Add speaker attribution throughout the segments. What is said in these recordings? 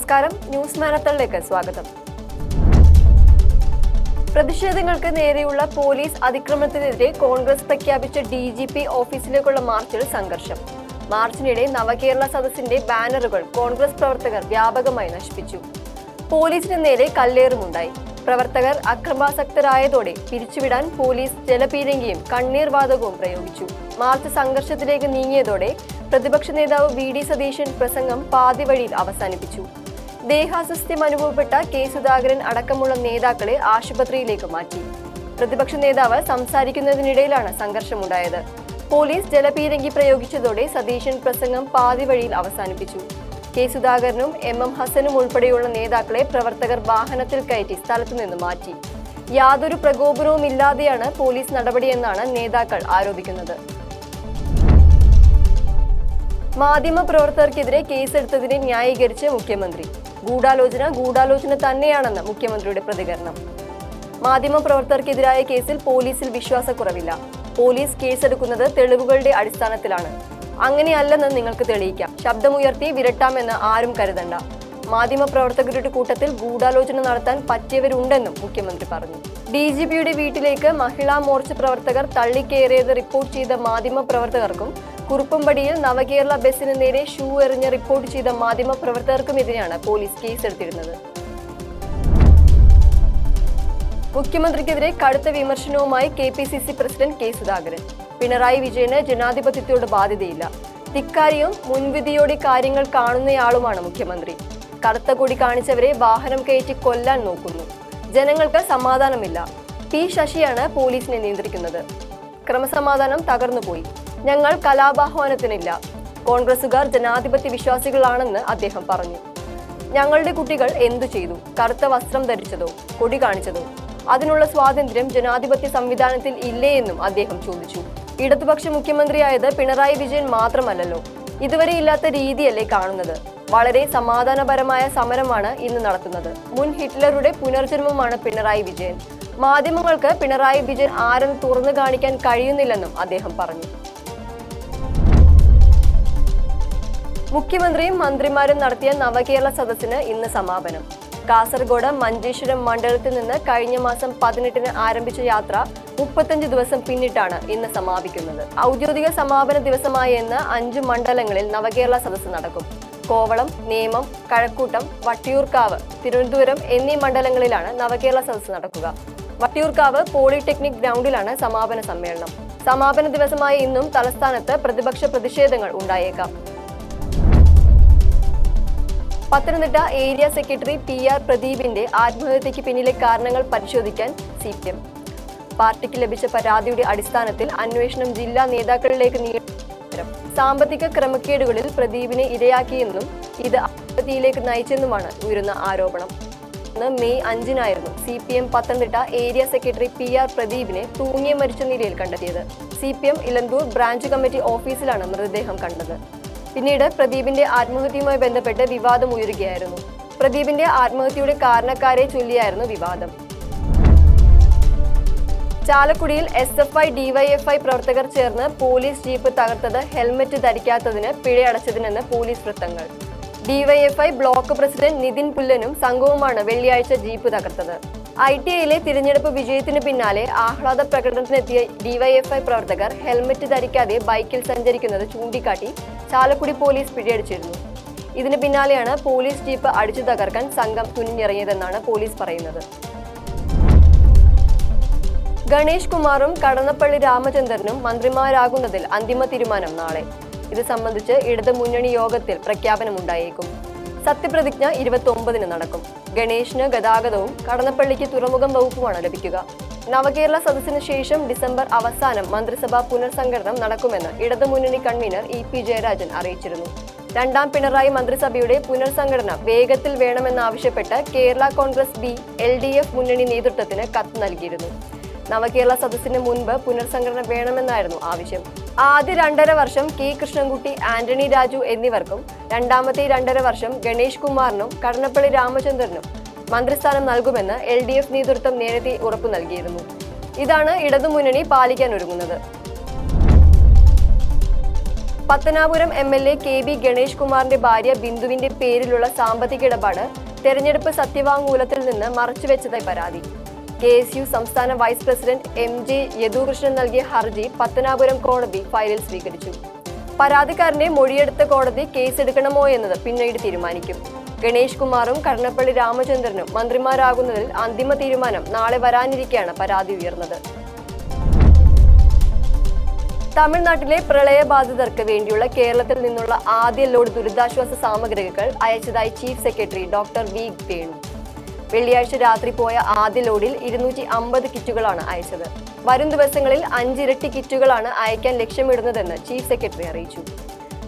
Speaker 1: നമസ്കാരം, ന്യൂസ് മാരത്തണിലേക്ക് സ്വാഗതം. പ്രതിഷേധങ്ങൾക്ക് നേരെയുള്ള പോലീസ് അതിക്രമത്തിനെതിരെ കോൺഗ്രസ് പ്രഖ്യാപിച്ച DGP ഓഫീസിലേക്കുള്ള മാർച്ചിൽ സംഘർഷം. മാർച്ചിനിടെ നവകേരള സദസ്സിന്റെ ബാനറുകൾ കോൺഗ്രസ് പ്രവർത്തകർ വ്യാപകമായി നശിപ്പിച്ചു. പോലീസിന് നേരെ കല്ലേറുമുണ്ടായി. പ്രവർത്തകർ അക്രമാസക്തരായതോടെ പിരിച്ചുവിടാൻ പോലീസ് ജലപീരങ്കിയും കണ്ണീർ വാതകവും പ്രയോഗിച്ചു. മാർച്ച് സംഘർഷത്തിലേക്ക് നീങ്ങിയതോടെ പ്രതിപക്ഷ നേതാവ് VD സതീശൻ പ്രസംഗം പാതി വഴിയിൽ അവസാനിപ്പിച്ചു. ദേഹാസ്വസ്ഥ്യം അനുഭവപ്പെട്ട K സുധാകരൻ അടക്കമുള്ള നേതാക്കളെ ആശുപത്രിയിലേക്ക് മാറ്റി. പ്രതിപക്ഷ നേതാവ് സംസാരിക്കുന്നതിനിടയിലാണ് സംഘർഷമുണ്ടായത്. പോലീസ് ജലപീരങ്കി പ്രയോഗിച്ചതോടെ സതീശൻ പ്രസംഗം പാതി വഴിയിൽ അവസാനിപ്പിച്ചു. K സുധാകരനും MM ഹസനും ഉൾപ്പെടെയുള്ള നേതാക്കളെ പ്രവർത്തകർ വാഹനത്തിൽ കയറ്റി സ്ഥലത്തുനിന്ന് മാറ്റി. യാതൊരു പ്രകോപനവുമില്ലാതെയാണ് പോലീസ് നടപടിയെന്നാണ് നേതാക്കൾ ആരോപിക്കുന്നത്. മാധ്യമ പ്രവർത്തകർക്കെതിരെ കേസെടുത്തതിനെ ന്യായീകരിച്ച് മുഖ്യമന്ത്രി. ഗൂഢാലോചന തന്നെയാണെന്ന് മുഖ്യമന്ത്രിയുടെ പ്രതികരണം. മാധ്യമ പ്രവർത്തകർക്കെതിരായ കേസിൽ പോലീസിൽ വിശ്വാസക്കുറവില്ല. പോലീസ് കേസെടുക്കുന്നത് തെളിവുകളുടെ അടിസ്ഥാനത്തിലാണ്. അങ്ങനെയല്ലെന്ന് നിങ്ങൾക്ക് തെളിയിക്കാം. ശബ്ദമുയർത്തി വിരട്ടാമെന്ന് ആരും കരുതണ്ട. മാധ്യമ പ്രവർത്തകരുടെ കൂട്ടത്തിൽ ഗൂഢാലോചന നടത്താൻ പറ്റിയവരുണ്ടെന്നും മുഖ്യമന്ത്രി പറഞ്ഞു. DGPയുടെ വീട്ടിലേക്ക് മഹിളാ മോർച്ച പ്രവർത്തകർ തള്ളിക്കയറിയത് റിപ്പോർട്ട് ചെയ്ത മാധ്യമ പ്രവർത്തകർക്കും കുറുപ്പംപടിയിൽ നവകേരള ബസിന് നേരെ ഷൂ എറിഞ്ഞ് റിപ്പോർട്ട് ചെയ്ത മാധ്യമ പ്രവർത്തകർക്കുമെതിരെയാണ് പോലീസ് കേസെടുത്തിരുന്നത്. മുഖ്യമന്ത്രിക്കെതിരെ കടുത്ത വിമർശനവുമായി KPCC president K Sudhakaran. Pinarayi വിജയന് ജനാധിപത്യത്തോട് ബാധ്യതയില്ല. ധിക്കാരിയും മുൻവിധിയോടെ കാര്യങ്ങൾ കാണുന്നയാളുമാണ് മുഖ്യമന്ത്രി. കറുത്ത കൊടി കാണിച്ചവരെ വാഹനം കയറ്റി കൊല്ലാൻ നോക്കുന്നു. ജനങ്ങൾക്ക് സമാധാനമില്ല. P ശശിയാണ് പോലീസിനെ നിയന്ത്രിക്കുന്നത്. ക്രമസമാധാനം തകർന്നുപോയി. ഞങ്ങൾ കലാപാഹ്വാനത്തിനില്ല. കോൺഗ്രസുകാർ ജനാധിപത്യ വിശ്വാസികളാണെന്ന് അദ്ദേഹം പറഞ്ഞു. ഞങ്ങളുടെ കുട്ടികൾ എന്തു ചെയ്തു? കറുത്ത വസ്ത്രം ധരിച്ചതോ കൊടി കാണിച്ചതോ? അതിനുള്ള സ്വാതന്ത്ര്യം ജനാധിപത്യ സംവിധാനത്തിൽ ഇല്ലേ എന്നും അദ്ദേഹം ചോദിച്ചു. ഇടതുപക്ഷ മുഖ്യമന്ത്രിയായത് പിണറായി വിജയൻ മാത്രമല്ലല്ലോ. ഇതുവരെ ഇല്ലാത്ത രീതിയല്ലേ കാണുന്നത്? വളരെ സമാധാനപരമായ സമരമാണ് ഇന്ന് നടത്തുന്നത്. മുൻ ഹിറ്റ്ലറുടെ പുനർജന്മമാണ് പിണറായി വിജയൻ. മാധ്യമങ്ങൾക്ക് പിണറായി വിജയൻ ആരെന്ന് തുറന്നു കാണിക്കാൻ കഴിയുന്നില്ലെന്നും അദ്ദേഹം പറഞ്ഞു. മുഖ്യമന്ത്രിയും മന്ത്രിമാരും നടത്തിയ നവകേരള സദസ്സിന് ഇന്ന് സമാപനം. കാസർഗോഡ് മഞ്ചേശ്വരം മണ്ഡലത്തിൽ നിന്ന് കഴിഞ്ഞ മാസം 18-ന് ആരംഭിച്ച യാത്ര 35 ദിവസം പിന്നിട്ടാണ് ഇന്ന് സമാപിക്കുന്നത്. ഔദ്യോഗിക സമാപന ദിവസമായ ഇന്ന് 5 മണ്ഡലങ്ങളിൽ നവകേരള സദസ്സ് നടക്കും. കോവളം, നേമം, കഴക്കൂട്ടം, വട്ടിയൂർക്കാവ്, തിരുവനന്തപുരം എന്നീ മണ്ഡലങ്ങളിലാണ് നവകേരള സദസ്സ് നടക്കുക. വട്ടിയൂർക്കാവ് പോളിടെക്നിക് ഗ്രൗണ്ടിലാണ് സമാപന സമ്മേളനം. സമാപന ദിവസമായ ഇന്നും തലസ്ഥാനത്ത് പ്രതിപക്ഷ പ്രതിഷേധങ്ങൾ ഉണ്ടായേക്കാം. പത്തനംതിട്ട ഏരിയ സെക്രട്ടറി PR പ്രദീപിന്റെ ആത്മഹത്യയ്ക്ക് പിന്നിലെ കാരണങ്ങൾ പരിശോധിക്കാൻ CPM. പാർട്ടിക്ക് ലഭിച്ച പരാതിയുടെ അടിസ്ഥാനത്തിൽ അന്വേഷണം ജില്ലാ നേതാക്കളിലേക്ക് നീട്ടും. സാമ്പത്തിക ക്രമക്കേടുകളിൽ പ്രദീപിനെ ഇരയാക്കിയെന്നും ഇത് ആത്മഹത്യയിലേക്ക് നയിച്ചെന്നുമാണ് ഉയരുന്ന ആരോപണം. മെയ് 5-നായിരുന്നു CPM Pathanamthitta area secretary PR പ്രദീപിനെ തൂങ്ങി മരിച്ച നിലയിൽ കണ്ടെത്തിയത്. CPM ഇലന്തൂർ ബ്രാഞ്ച് കമ്മിറ്റി ഓഫീസിലാണ് മൃതദേഹം കണ്ടത്. പിന്നീട് പ്രദീപിന്റെ ആത്മഹത്യയുമായി ബന്ധപ്പെട്ട് വിവാദം ഉയരുകയായിരുന്നു. പ്രദീപിന്റെ ആത്മഹത്യയുടെ കാരണക്കാരെ ചൊല്ലിയായിരുന്നു വിവാദം. ചാലക്കുടിയിൽ SFI DYFI പ്രവർത്തകർ ചേർന്ന് പോലീസ് ജീപ്പ് തകർത്തത് ഹെൽമറ്റ് ധരിക്കാത്തതിന് പിഴയടച്ചതിനെന്ന് പോലീസ് വൃത്തങ്ങൾ. DYFI ബ്ലോക്ക് പ്രസിഡന്റ് നിതിൻ പുല്ലനും സംഘവുമാണ് വെള്ളിയാഴ്ച ജീപ്പ് തകർത്തത്. ITIയിലെ തിരഞ്ഞെടുപ്പ് വിജയത്തിന് പിന്നാലെ ആഹ്ലാദ പ്രകടനത്തിനെത്തിയ DYFI പ്രവർത്തകർ ഹെൽമറ്റ് ധരിക്കാതെ ബൈക്കിൽ സഞ്ചരിക്കുന്നത് ചൂണ്ടിക്കാട്ടി ചാലക്കുടി പോലീസ് പിഴയടിച്ചിരുന്നു. ഇതിന് പിന്നാലെയാണ് പോലീസ് ജീപ്പ് അടിച്ചു തകർക്കാൻ സംഘം തുനിഞ്ഞിറങ്ങിയതെന്നാണ് പോലീസ് പറയുന്നത്. ഗണേഷ് കുമാറും കടന്നപ്പള്ളി രാമചന്ദ്രനും മന്ത്രിമാരാകുന്നതിൽ അന്തിമ തീരുമാനം നാളെ. ഇത് സംബന്ധിച്ച് ഇടത് മുന്നണി യോഗത്തിൽ പ്രഖ്യാപനമുണ്ടായേക്കും. സത്യപ്രതിജ്ഞ 29-ന് നടക്കും. ഗണേഷിന് ഗതാഗതവും കടന്നപ്പള്ളിക്ക് തുറമുഖം വകുപ്പുമാണ് ലഭിക്കുക. നവകേരള സദസ്സിന് ശേഷം ഡിസംബർ അവസാനം മന്ത്രിസഭാ പുനർസംഘടനം നടക്കുമെന്ന് ഇടതുമുന്നണി കൺവീനർ EP ജയരാജൻ അറിയിച്ചിരുന്നു. 2ാം പിണറായി മന്ത്രിസഭയുടെ പുനർസംഘടന വേഗത്തിൽ വേണമെന്നാവശ്യപ്പെട്ട് കേരള കോൺഗ്രസ് B LDF മുന്നണി നേതൃത്വത്തിന് കത്ത് നൽകിയിരുന്നു. നവകേരള സദസ്സിന് മുൻപ് പുനർസംഘടന വേണമെന്നായിരുന്നു ആവശ്യം. ആദ്യ 2.5 വർഷം K കൃഷ്ണൻകുട്ടി, ആന്റണി രാജു എന്നിവർക്കും രണ്ടാമത്തെ 2.5 വർഷം ഗണേഷ് കുമാറിനും കടന്നപ്പള്ളി രാമചന്ദ്രനും മന്ത്രിസ്ഥാനം നൽകുമെന്ന് LDF നേതൃത്വം നേരത്തെ ഉറപ്പു നൽകിയിരുന്നു. ഇതാണ് ഇടതുമുന്നണി പാലിക്കാൻ ഒരുങ്ങുന്നത്. പത്തനാപുരം MLA KB ഗണേഷ് കുമാറിന്റെ ഭാര്യ ബിന്ദുവിന്റെ പേരിലുള്ള സാമ്പത്തിക ഇടപാട് തെരഞ്ഞെടുപ്പ് സത്യവാങ്മൂലത്തിൽ നിന്ന് മറച്ചുവെച്ചതായി പരാതി. KSU സംസ്ഥാന വൈസ് പ്രസിഡന്റ് MJ യദുകൃഷ്ണൻ നൽകിയ ഹർജി പത്തനാപുരം കോടതി ഫയലിൽ സ്വീകരിച്ചു. പരാതിക്കാരന്റെ മൊഴിയെടുത്ത കോടതി കേസെടുക്കണമോ എന്നത് പിന്നീട് തീരുമാനിക്കും. ഗണേഷ് കുമാറും കടന്നപ്പള്ളി രാമചന്ദ്രനും മന്ത്രിമാരാകുന്നതിൽ അന്തിമ തീരുമാനം നാളെ വരാനിരിക്കെയാണ് പരാതി ഉയർന്നത്. തമിഴ്നാട്ടിലെ പ്രളയബാധിതർക്ക് വേണ്ടിയുള്ള കേരളത്തിൽ നിന്നുള്ള ആദ്യ ലോഡ് ദുരിതാശ്വാസ സാമഗ്രികൾ അയച്ചതായി chief secretary doctor V Venu. വെള്ളിയാഴ്ച രാത്രി പോയ ആദ്യ ലോഡിൽ 250 കിറ്റുകളാണ് അയച്ചത്. വരും ദിവസങ്ങളിൽ 5 ഇരട്ടി കിറ്റുകളാണ് അയക്കാൻ ലക്ഷ്യമിടുന്നതെന്ന് ചീഫ് സെക്രട്ടറി അറിയിച്ചു.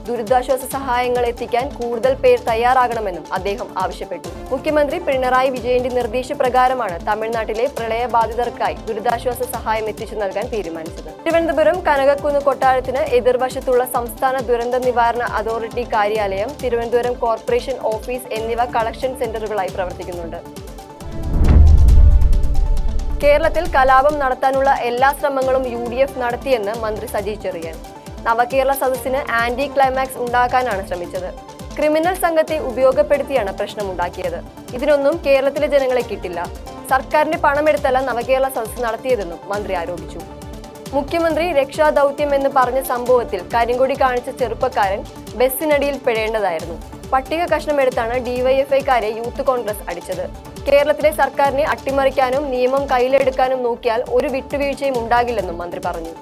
Speaker 1: ദുരിതാശ്വാസ സഹായങ്ങൾ എത്തിക്കാൻ കൂടുതൽ പേർ തയ്യാറാകണമെന്നും അദ്ദേഹം ആവശ്യപ്പെട്ടു. മുഖ്യമന്ത്രി പിണറായി വിജയന്റെ നിർദ്ദേശപ്രകാരമാണ് തമിഴ്നാട്ടിലെ പ്രളയബാധിതർക്കായി ദുരിതാശ്വാസ സഹായം എത്തിച്ചു നൽകാൻ തീരുമാനിച്ചത്. തിരുവനന്തപുരം കനകക്കുന്ന് കൊട്ടാരത്തിന് എതിർവശത്തുള്ള സംസ്ഥാന ദുരന്ത നിവാരണ അതോറിറ്റി കാര്യാലയം, തിരുവനന്തപുരം കോർപ്പറേഷൻ ഓഫീസ് എന്നിവ കളക്ഷൻ സെന്ററുകളായി പ്രവർത്തിക്കുന്നുണ്ട്. കേരളത്തിൽ കലാപം നടത്താനുള്ള എല്ലാ ശ്രമങ്ങളും UDF നടത്തിയെന്ന് മന്ത്രി സജി ചെറിയാൻ. നവകേരള സദസ്സിന് ആന്റി ക്ലൈമാക്സ് ഉണ്ടാക്കാനാണ് ശ്രമിച്ചത്. ക്രിമിനൽ സംഘത്തെ ഉപയോഗപ്പെടുത്തിയാണ് പ്രശ്നമുണ്ടാക്കിയത്. ഇതിനൊന്നും കേരളത്തിലെ ജനങ്ങളെ കിട്ടില്ല. സർക്കാരിന്റെ പണമെടുത്തല്ല നവകേരള സദസ്സ് നടത്തിയതെന്നും മന്ത്രി ആരോപിച്ചു. മുഖ്യമന്ത്രി രക്ഷാദൌത്യം എന്ന് പറഞ്ഞ സംഭവത്തിൽ കരിങ്കൊടി കാണിച്ച ചെറുപ്പക്കാരൻ ബസ്സിനടിയിൽ പെടേണ്ടതായിരുന്നു. പട്ടിക കഷ്ണമെടുത്താണ് DYFIക്കാരെ യൂത്ത് കോൺഗ്രസ് അടിച്ചത്. കേരളത്തിലെ സർക്കാരിനെ അട്ടിമറിക്കാനും നിയമം കയ്യിലെടുക്കാനും നോക്കിയാൽ ഒരു വിട്ടുവീഴ്ചയും ഉണ്ടാകില്ലെന്നും മന്ത്രി പറഞ്ഞു.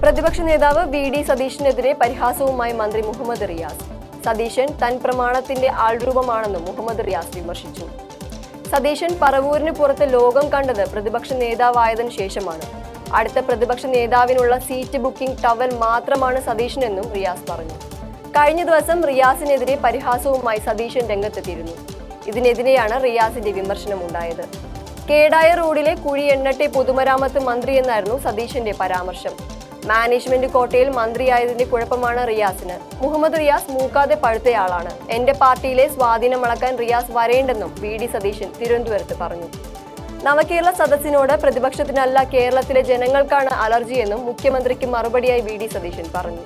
Speaker 1: പ്രതിപക്ഷ നേതാവ് VD സതീശനെതിരെ പരിഹാസവുമായി മന്ത്രി മുഹമ്മദ് റിയാസ്. സതീശൻ തൻ പ്രമാണത്തിന്റെ ആൾരൂപമാണെന്നും മുഹമ്മദ് റിയാസ് വിമർശിച്ചു. സതീശൻ പറവൂരിന് പുറത്ത് ലോകം കണ്ടത് പ്രതിപക്ഷ നേതാവായതിനു ശേഷമാണ്. അടുത്ത പ്രതിപക്ഷ നേതാവിനുള്ള സീറ്റ് ബുക്കിംഗ് ടവൽ മാത്രമാണ് സതീശനെന്നും റിയാസ് പറഞ്ഞു. കഴിഞ്ഞ ദിവസം റിയാസിനെതിരെ പരിഹാസവുമായി സതീശൻ രംഗത്തെത്തിയിരുന്നു. ഇതിനെതിരെയാണ് റിയാസിന്റെ വിമർശനം ഉണ്ടായത്. കേടായ റോഡിലെ കുഴി എണ്ണട്ടെ പൊതുമരാമത്ത് മന്ത്രി എന്നായിരുന്നു സതീശന്റെ പരാമർശം. മാനേജ്മെന്റ് കോട്ടയിൽ മന്ത്രിയായതിന്റെ കുഴപ്പമാണ് റിയാസിന്. മുഹമ്മദ് റിയാസ് മൂക്കാതെ പഴുത്തയാളാണ്. എന്റെ പാർട്ടിയിലെ സ്വാധീനം അളക്കാൻ റിയാസ് വരേണ്ടെന്നും VD സതീശൻ തിരുവനന്തപുരത്ത് പറഞ്ഞു. നവകേരള സദസ്സിനോട് പ്രതിപക്ഷത്തിനല്ല കേരളത്തിലെ ജനങ്ങൾക്കാണ് അലർജിയെന്നും മുഖ്യമന്ത്രിക്ക് മറുപടിയായി VD സതീശൻ പറഞ്ഞു.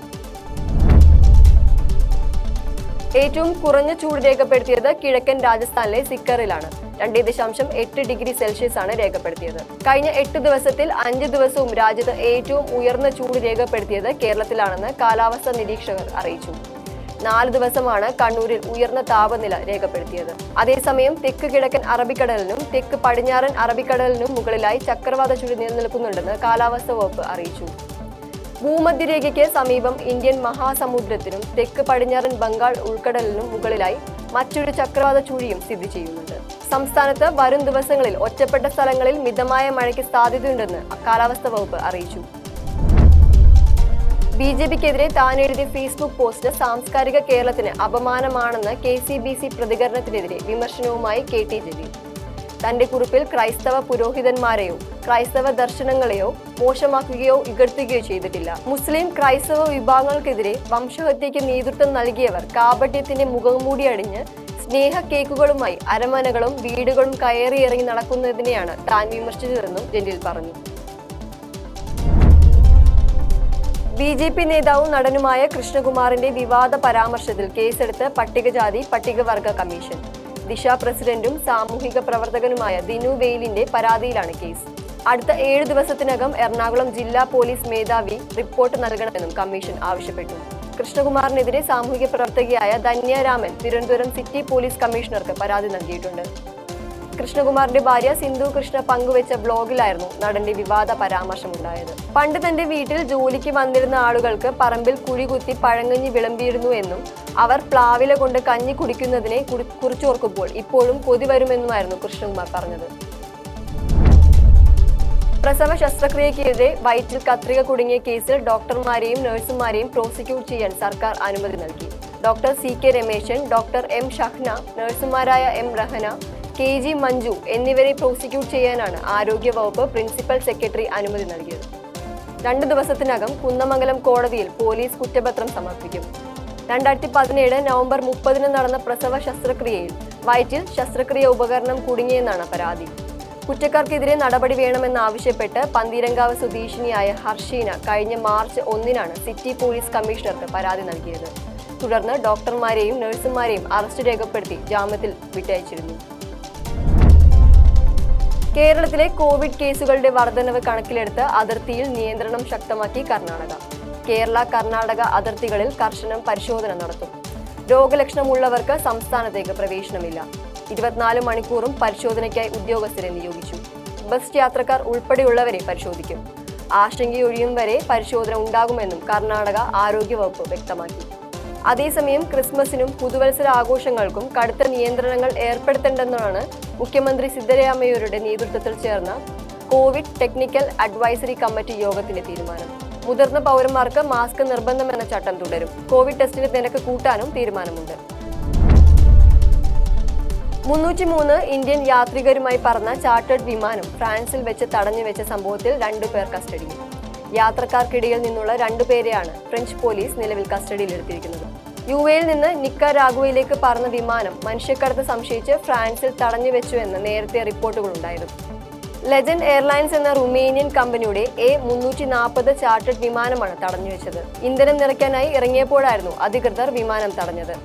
Speaker 1: ഏറ്റവും കുറഞ്ഞ ചൂട് രേഖപ്പെടുത്തിയത് കിഴക്കൻ രാജസ്ഥാനിലെ സിക്കറിലാണ്. 2.8 ഡിഗ്രി സെൽഷ്യസ് ആണ് രേഖപ്പെടുത്തിയത്. കഴിഞ്ഞ 8 ദിവസത്തിൽ 5 ദിവസവും രാജ്യത്ത് ഏറ്റവും ഉയർന്ന ചൂട് രേഖപ്പെടുത്തിയത് കേരളത്തിലാണെന്ന് കാലാവസ്ഥാ നിരീക്ഷകർ അറിയിച്ചു. 4 ദിവസമാണ് കണ്ണൂരിൽ ഉയർന്ന താപനില രേഖപ്പെടുത്തിയത്. അതേസമയം തെക്ക് കിഴക്കൻ അറബിക്കടലിനും തെക്ക് പടിഞ്ഞാറൻ അറബിക്കടലിനും മുകളിലായി ചക്രവാത ചുഴി നിലനിൽക്കുന്നുണ്ടെന്ന് കാലാവസ്ഥാ വകുപ്പ് അറിയിച്ചു. ഭൂമധ്യരേഖയ്ക്ക് സമീപം ഇന്ത്യൻ മഹാസമുദ്രത്തിനും തെക്ക് പടിഞ്ഞാറൻ ബംഗാൾ ഉൾക്കടലിനും മുകളിലായി മറ്റൊരു ചക്രവാത ചുഴിയും സ്ഥിതി ചെയ്യുന്നുണ്ട്. സംസ്ഥാനത്ത് വരും ദിവസങ്ങളിൽ ഒറ്റപ്പെട്ട സ്ഥലങ്ങളിൽ മിതമായ മഴയ്ക്ക് സാധ്യതയുണ്ടെന്ന് കാലാവസ്ഥാ വകുപ്പ് അറിയിച്ചു. BJPക്കെതിരെ താൻ എഴുതിയ ഫേസ്ബുക്ക് പോസ്റ്റ് സാംസ്കാരിക കേരളത്തിന് അപമാനമാണെന്ന് KCBC പ്രതികരണത്തിനെതിരെ വിമർശനവുമായി KT ജലീൽ. തന്റെ കുറിപ്പിൽ ക്രൈസ്തവ പുരോഹിതന്മാരെയോ ക്രൈസ്തവ ദർശനങ്ങളെയോ മോശമാക്കുകയോ ഇകഴ്ത്തുകയോ ചെയ്തിട്ടില്ല. മുസ്ലിം ക്രൈസ്തവ വിഭാഗങ്ങൾക്കെതിരെ വംശഹത്യയ്ക്ക് നേതൃത്വം നൽകിയവർ കാപട്യത്തിന്റെ മുഖംമൂടി അടിഞ്ഞ് സ്നേഹ കേക്കുകളുമായി അരമനകളും വീടുകളും കയറിയിറങ്ങി നടക്കുന്നതിനെയാണ് താൻ വിമർശിച്ചതെന്നും ജലീൽ പറഞ്ഞു. BJP നേതാവും നടനുമായ കൃഷ്ണകുമാറിന്റെ വിവാദ പരാമർശത്തിൽ കേസെടുത്ത് പട്ടികജാതി പട്ടികവർഗ കമ്മീഷൻ. ദിശ പ്രസിഡന്റും സാമൂഹിക പ്രവർത്തകനുമായ ദിനു വെയിലിന്റെ പരാതിയിലാണ് കേസ്. അടുത്ത 7 ദിവസത്തിനകം എറണാകുളം ജില്ലാ പോലീസ് മേധാവി റിപ്പോർട്ട് നൽകണമെന്നും കമ്മീഷൻ ആവശ്യപ്പെട്ടു. കൃഷ്ണകുമാറിനെതിരെ സാമൂഹിക പ്രവർത്തകയായ ധന്യ രാമൻ തിരുവനന്തപുരം സിറ്റി പോലീസ് കമ്മീഷണർക്ക് പരാതി നൽകിയിട്ടുണ്ട്. കൃഷ്ണകുമാറിന്റെ ഭാര്യ സിന്ധു കൃഷ്ണ പങ്കുവെച്ച ബ്ലോഗിലായിരുന്നു നടന്റെ വിവാദ പരാമർശമുണ്ടായത്. പണ്ട് തന്റെ വീട്ടിൽ ജോലിക്ക് വന്നിരുന്ന ആളുകൾക്ക് പറമ്പിൽ കുഴികുത്തി പഴങ്കഞ്ഞി വിളമ്പിയിരുന്നു എന്നും അവർ പ്ലാവില കൊണ്ട് കഞ്ഞി കുടിക്കുന്നതിനെ കുറിച്ചോർക്കുമ്പോൾ ഇപ്പോഴും കൊതി വരുമെന്നുമായിരുന്നു കൃഷ്ണകുമാർ പറഞ്ഞത്. പ്രസവ ശസ്ത്രക്രിയക്കെതിരെ വയറ്റിൽ കത്രിക കുടുങ്ങിയ കേസിൽ ഡോക്ടർമാരെയും നഴ്സുമാരെയും പ്രോസിക്യൂട്ട് ചെയ്യാൻ സർക്കാർ അനുമതി നൽകി. Doctor CK Rameshan, doctor M Shahna, നഴ്സുമാരായ M രഹന, KG മഞ്ജു എന്നിവരെ പ്രോസിക്യൂട്ട് ചെയ്യാനാണ് ആരോഗ്യ വകുപ്പ് പ്രിൻസിപ്പൽ സെക്രട്ടറി അനുമതി നൽകിയത്. 2 ദിവസത്തിനകം കുന്നമംഗലം കോടതിയിൽ പോലീസ് കുറ്റപത്രം സമർപ്പിക്കും. 2017 നവംബർ 30 നടന്ന പ്രസവ ശസ്ത്രക്രിയയിൽ വയറ്റിൽ ശസ്ത്രക്രിയ ഉപകരണം കുടുങ്ങിയെന്നാണ് പരാതി. കുറ്റക്കാർക്കെതിരെ നടപടി വേണമെന്നാവശ്യപ്പെട്ട് പന്തീരങ്കാവ് സ്വദേശിനിയായ ഹർഷീന കഴിഞ്ഞ മാർച്ച് 1-നാണ് സിറ്റി പോലീസ് കമ്മീഷണർക്ക് പരാതി നൽകിയത്. തുടർന്ന് ഡോക്ടർമാരെയും നഴ്സുമാരെയും അറസ്റ്റ് രേഖപ്പെടുത്തി ജാമ്യത്തിൽ വിട്ടയച്ചിരുന്നു. കേരളത്തിലെ കോവിഡ് കേസുകളുടെ വർധനവ് കണക്കിലെടുത്ത് അതിർത്തിയിൽ നിയന്ത്രണം ശക്തമാക്കി കർണാടക. കേരള-കർണാടക അതിർത്തികളിൽ കർശന പരിശോധന നടത്തും. രോഗലക്ഷണമുള്ളവർക്ക് സംസ്ഥാനത്തേക്ക് പ്രവേശനമില്ല. 24 മണിക്കൂറും പരിശോധനയ്ക്കായി ഉദ്യോഗസ്ഥരെ നിയോഗിച്ചു. ബസ് യാത്രക്കാർ ഉൾപ്പെടെയുള്ളവരെ പരിശോധിക്കും. ആശങ്കയൊഴിയും വരെ പരിശോധന ഉണ്ടാകുമെന്നും കർണാടക ആരോഗ്യവകുപ്പ് വ്യക്തമാക്കി. അതേസമയം ക്രിസ്മസിനും പുതുവത്സര ആഘോഷങ്ങൾക്കും കടുത്ത നിയന്ത്രണങ്ങൾ ഏർപ്പെടുത്തേണ്ടെന്നാണ് മുഖ്യമന്ത്രി സിദ്ധരാമയ്യയുടെ നേതൃത്വത്തിൽ ചേർന്ന കോവിഡ് ടെക്നിക്കൽ അഡ്വൈസറി കമ്മിറ്റി യോഗത്തിന്റെ തീരുമാനം. മുതിർന്ന പൗരന്മാർക്ക് മാസ്ക് നിർബന്ധമെന്ന ചട്ടം തുടരും. കോവിഡ് ടെസ്റ്റിന്റെ നിരക്ക് കൂട്ടാനും തീരുമാനമുണ്ട്. 303 ഇന്ത്യൻ യാത്രികരുമായി പറന്ന ചാർട്ടേഡ് വിമാനം ഫ്രാൻസിൽ വെച്ച് തടഞ്ഞുവെച്ച സംഭവത്തിൽ 2 പേർ കസ്റ്റഡിയിൽ. യാത്രക്കാർക്കിടയിൽ നിന്നുള്ള 2 പേരെയാണ് ഫ്രഞ്ച് പോലീസ് നിലവിൽ കസ്റ്റഡിയിലെടുത്തിരിക്കുന്നത്. UAE-യിൽ നിന്ന് നിക്കരാഗ്വയിലേക്ക് പറന്ന വിമാനം മനുഷ്യക്കടത്ത് സംശയിച്ച് ഫ്രാൻസിൽ തടഞ്ഞുവെച്ചുവെന്ന് നേരത്തെ റിപ്പോർട്ടുകളുണ്ടായിരുന്നു. ലെജൻഡ് എയർലൈൻസ് എന്ന റുമേനിയൻ കമ്പനിയുടെ A340 ചാർട്ടേഡ് വിമാനമാണ് തടഞ്ഞുവെച്ചത്. ഇന്ധനം നിറയ്ക്കാനായി ഇറങ്ങിയപ്പോഴായിരുന്നു അധികൃതർ വിമാനം തടഞ്ഞത്.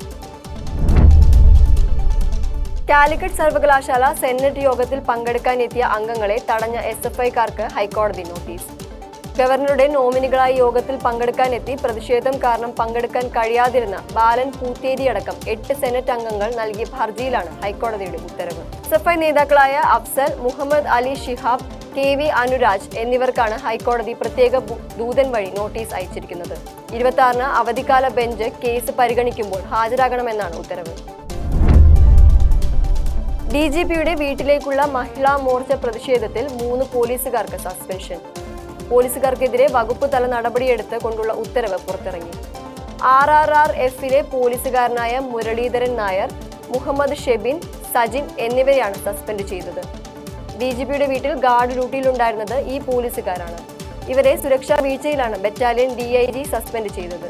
Speaker 1: കാലിക്കറ്റ് സർവകലാശാല സെനറ്റ് യോഗത്തിൽ പങ്കെടുക്കാനെത്തിയ അംഗങ്ങളെ തടഞ്ഞ SFI-കാർക്ക് ഹൈക്കോടതി നോട്ടീസ്. ഗവർണറുടെ നോമിനികളായി യോഗത്തിൽ പങ്കെടുക്കാനെത്തി പ്രതിഷേധം കാരണം പങ്കെടുക്കാൻ കഴിയാതിരുന്ന ബാലൻ പൂത്തേരി അടക്കം 8 സെനറ്റ് അംഗങ്ങൾ നൽകിയ ഹർജിയിലാണ് ഹൈക്കോടതിയുടെ ഉത്തരവ്. SFI നേതാക്കളായ അഫ്സൽ, മുഹമ്മദ് അലി ഷിഹാബ്, KV അനുരാജ് എന്നിവർക്കാണ് ഹൈക്കോടതി പ്രത്യേക ദൂതൻ വഴി നോട്ടീസ് അയച്ചിരിക്കുന്നത്. 26-ന് അവധിക്കാല ബെഞ്ച് കേസ് പരിഗണിക്കുമ്പോൾ ഹാജരാകണമെന്നാണ് ഉത്തരവ്. DGPയുടെ വീട്ടിലേക്കുള്ള മഹിളാ മോർച്ച പ്രതിഷേധത്തിൽ 3 പോലീസുകാർക്ക് സസ്പെൻഷൻ. പോലീസുകാർക്കെതിരെ വകുപ്പ് തല നടപടിയെടുത്ത് കൊണ്ടുള്ള ഉത്തരവ് പുറത്തിറങ്ങി. RRRF-ലെ പോലീസുകാരനായ മുരളീധരൻ നായർ, മുഹമ്മദ് ഷെബിൻ, സജിൻ എന്നിവരെയാണ് സസ്പെൻഡ് ചെയ്തത്. DGPയുടെ വീട്ടിൽ ഗാർഡ് ഡ്യൂട്ടിയിലുണ്ടായിരുന്നത് ഈ പോലീസുകാരാണ്. ഇവരെ സുരക്ഷാ വീഴ്ചയിലാണ് ബറ്റാലിയൻ DIG സസ്പെൻഡ് ചെയ്തത്.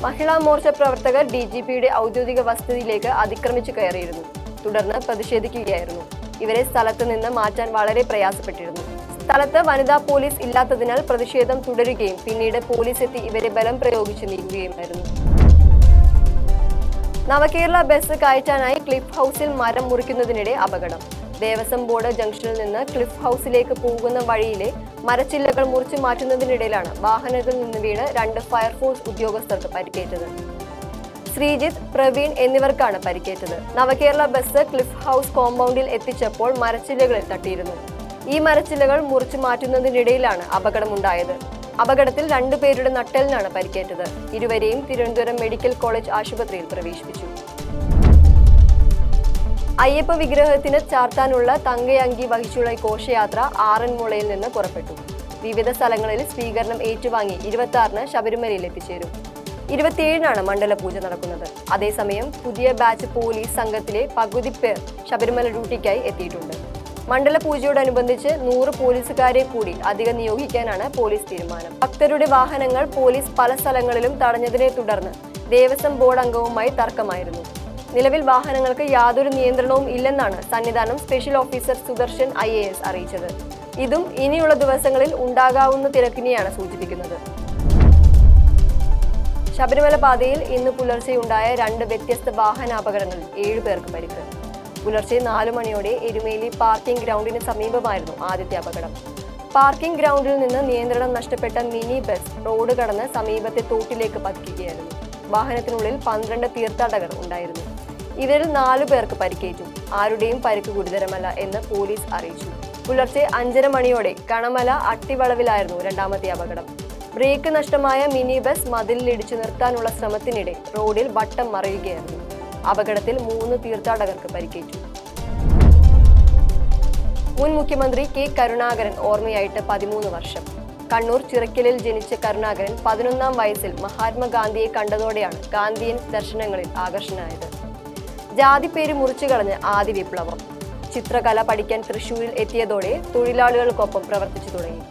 Speaker 1: മഹിളാ മോർച്ച പ്രവർത്തകർ DGPയുടെ ഔദ്യോഗിക വസതിയിലേക്ക് അതിക്രമിച്ചു കയറിയിരുന്നു. തുടർന്ന് പ്രതിഷേധിക്കുകയായിരുന്നു. ഇവരെ സ്ഥലത്ത് നിന്ന് മാറ്റാൻ വളരെ പ്രയാസപ്പെട്ടിരുന്നു. സ്ഥലത്ത് വനിതാ പോലീസ് ഇല്ലാത്തതിനാൽ പ്രതിഷേധം തുടരുകയും പിന്നീട് പോലീസ് എത്തി ഇവരെ ബലം പ്രയോഗിച്ച് നീക്കുകയുമായിരുന്നു. നവകേരള ബസ് കയറ്റാനായി ക്ലിഫ് ഹൗസിൽ മരം മുറിക്കുന്നതിനിടെ അപകടം. ദേവസ്വം ബോർഡ് ജംഗ്ഷനിൽ നിന്ന് ക്ലിഫ് ഹൗസിലേക്ക് പോകുന്ന വഴിയിലെ മരച്ചില്ലകൾ മുറിച്ചു മാറ്റുന്നതിനിടയിലാണ് വാഹനത്തിൽ നിന്ന് വീണ് 2 ഫയർഫോഴ്സ് ഉദ്യോഗസ്ഥർക്ക് പരിക്കേറ്റത്. ശ്രീജിത്ത്, പ്രവീൺ എന്നിവർക്കാണ് പരിക്കേറ്റത്. നവകേരള ബസ് ക്ലിഫ് ഹൗസ് കോമ്പൗണ്ടിൽ എത്തിച്ചപ്പോൾ മരച്ചില്ലകളിൽ തട്ടിയിരുന്നു. ഈ മരച്ചില്ലകൾ മുറിച്ചു മാറ്റുന്നതിനിടയിലാണ് അപകടമുണ്ടായത്. അപകടത്തിൽ 2 പേരുടെ നട്ടെല്ലിനാണ് പരിക്കേറ്റത്. ഇരുവരെയും തിരുവനന്തപുരം മെഡിക്കൽ കോളേജ് ആശുപത്രിയിൽ പ്രവേശിപ്പിച്ചു. അയ്യപ്പ വിഗ്രഹത്തിന് ചാർത്താനുള്ള തങ്കയങ്കി വഹിച്ചുള്ള ഘോഷയാത്ര ആറന്മുളയിൽ നിന്ന് പുറപ്പെട്ടു. വിവിധ സ്ഥലങ്ങളിൽ സ്വീകരണം ഏറ്റുവാങ്ങി 26-ന് ശബരിമലയിൽ എത്തിച്ചേരും. 27-നാണ് മണ്ഡലപൂജ നടക്കുന്നത്. അതേസമയം പുതിയ ബാച്ച് പോലീസ് സംഘത്തിലെ പകുതി പേർ ശബരിമല ഡ്യൂട്ടിക്കായി എത്തിയിട്ടുണ്ട്. മണ്ഡലപൂജയോടനുബന്ധിച്ച് 100 പോലീസുകാരെ കൂടി അധികം നിയോഗിക്കാനാണ് പോലീസ് തീരുമാനം. ഭക്തരുടെ വാഹനങ്ങൾ പോലീസ് പല സ്ഥലങ്ങളിലും തടഞ്ഞതിനെ തുടർന്ന് ദേവസ്വം ബോർഡ് അംഗവുമായി തർക്കമായിരുന്നു. നിലവിൽ വാഹനങ്ങൾക്ക് യാതൊരു നിയന്ത്രണവും ഇല്ലെന്നാണ് Sannidhanam special officer Sudarshan IAS അറിയിച്ചത്. ഇതും ഇനിയുള്ള ദിവസങ്ങളിൽ ഉണ്ടാകാവുന്ന തിരക്കിനെയാണ് സൂചിപ്പിക്കുന്നത്. ശബരിമല പാതയിൽ ഇന്ന് പുലർച്ചെയുണ്ടായ 2 വ്യത്യസ്ത വാഹനാപകടങ്ങളിൽ 7 പേർക്ക് പരിക്ക്. പുലർച്ചെ 4 മണിയോടെ എരുമേലി പാർക്കിംഗ് ഗ്രൗണ്ടിന് സമീപമായിരുന്നു ആദ്യത്തെ അപകടം. പാർക്കിംഗ് ഗ്രൗണ്ടിൽ നിന്ന് നിയന്ത്രണം നഷ്ടപ്പെട്ട മിനി ബസ് റോഡ് കടന്ന് സമീപത്തെ തോട്ടിലേക്ക് പതിക്കുകയായിരുന്നു. വാഹനത്തിനുള്ളിൽ 12 തീർത്ഥാടകർ ഉണ്ടായിരുന്നു. ഇവരിൽ 4 പേർക്ക് പരിക്കേറ്റു. ആരുടെയും പരിക്ക് ഗുരുതരമല്ല എന്ന് പോലീസ് അറിയിച്ചു. പുലർച്ചെ 5:30 മണിയോടെ കണമല അട്ടിവളവിലായിരുന്നു രണ്ടാമത്തെ അപകടം. ബ്രേക്ക് നഷ്ടമായ മിനി ബസ് മതിലിൽ ഇടിച്ചു നിർത്താനുള്ള ശ്രമത്തിനിടെ റോഡിൽ വട്ടം മറിയുകയായിരുന്നു. അപകടത്തിൽ 3 തീർത്ഥാടകർക്ക് പരിക്കേറ്റു. മുൻ മുഖ്യമന്ത്രി K. കരുണാകരൻ ഓർമ്മയായിട്ട് 13 വർഷം. കണ്ണൂർ ചിറക്കലിൽ ജനിച്ച കരുണാകരൻ 11-ാം വയസ്സിൽ മഹാത്മാഗാന്ധിയെ കണ്ടതോടെയാണ് ഗാന്ധിയൻ ദർശനങ്ങളിൽ ആകർഷണനായത്. ജാതിപ്പേര് മുറിച്ചു കളഞ്ഞ് ആദ്യ വിപ്ലവം. ചിത്രകല പഠിക്കാൻ തൃശൂരിൽ എത്തിയതോടെ തൊഴിലാളികൾക്കൊപ്പം പ്രവർത്തിച്ചു തുടങ്ങി.